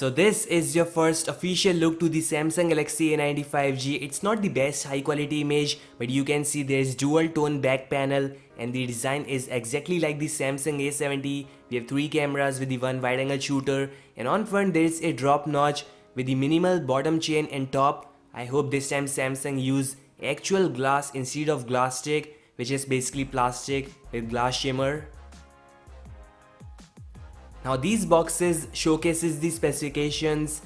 So this is your first official look to the Samsung Galaxy A95G. It's not the best high quality image, but you can see there's dual tone back panel and the design is exactly like the Samsung A70. We have 3 cameras with the one wide angle shooter, and on front there is a drop notch with the minimal bottom chain and top. I hope this time Samsung use actual glass instead of glass stick, which is basically plastic with glass shimmer. Now these boxes showcases the specifications.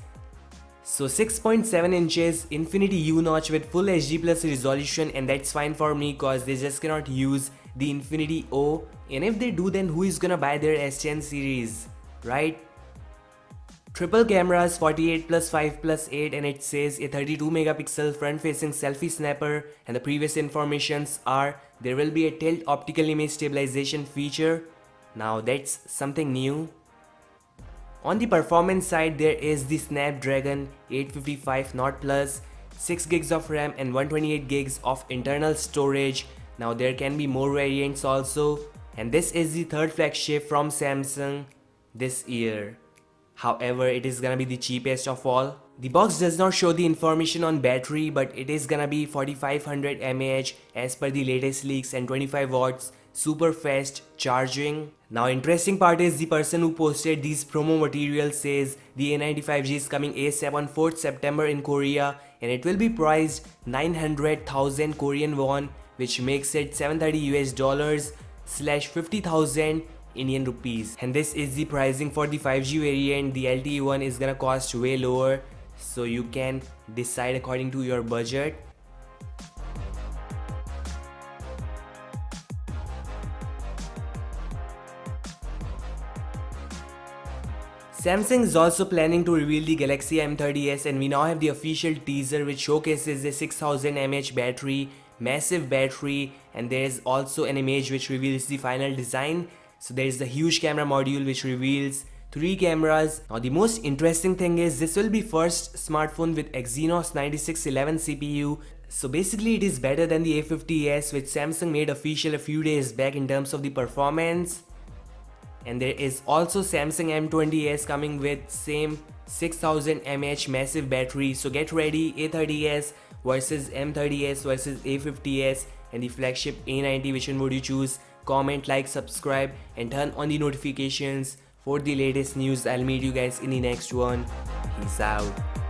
So 6.7 inches Infinity U notch with full HD plus resolution, and that's fine for me cause they just cannot use the Infinity O, and if they do then who is gonna buy their S10 series, right? Triple cameras 48 plus 5 plus 8, and it says a 32 megapixel front facing selfie snapper, and the previous informations are there will be a tilt optical image stabilization feature. Now that's something new. On the performance side, there is the Snapdragon 855 Not Plus, 6 gigs of RAM and 128 gigs of internal storage. Now there can be more variants also, and this is the third flagship from Samsung this year. However, it is gonna be the cheapest of all. The box does not show the information on battery, but it is gonna be 4500 mAh as per the latest leaks and 25 watts super fast charging. Now interesting part is the person who posted these promo materials says the A95G is coming ASAP on 4th September in Korea, and it will be priced 900,000 Korean won, which makes it $730 slash 50,000 Indian rupees. And this is the pricing for the 5G variant. The LTE one is gonna cost way lower, so you can decide according to your budget. Samsung is also planning to reveal the Galaxy M30s, and we now have the official teaser which showcases a 6000 mAh battery, massive battery, and there is also an image which reveals the final design. So there is the huge camera module which reveals 3 cameras. Now the most interesting thing is this will be first smartphone with Exynos 9611 CPU. So basically it is better than the A50s which Samsung made official a few days back in terms of the performance. And there is also Samsung M20s coming with same 6000 mAh massive battery. So get ready, A30s versus M30s versus A50s, and the flagship A90, which one would you choose? Comment, like, subscribe and turn on the notifications for the latest news. I'll meet you guys in the next one. Peace out.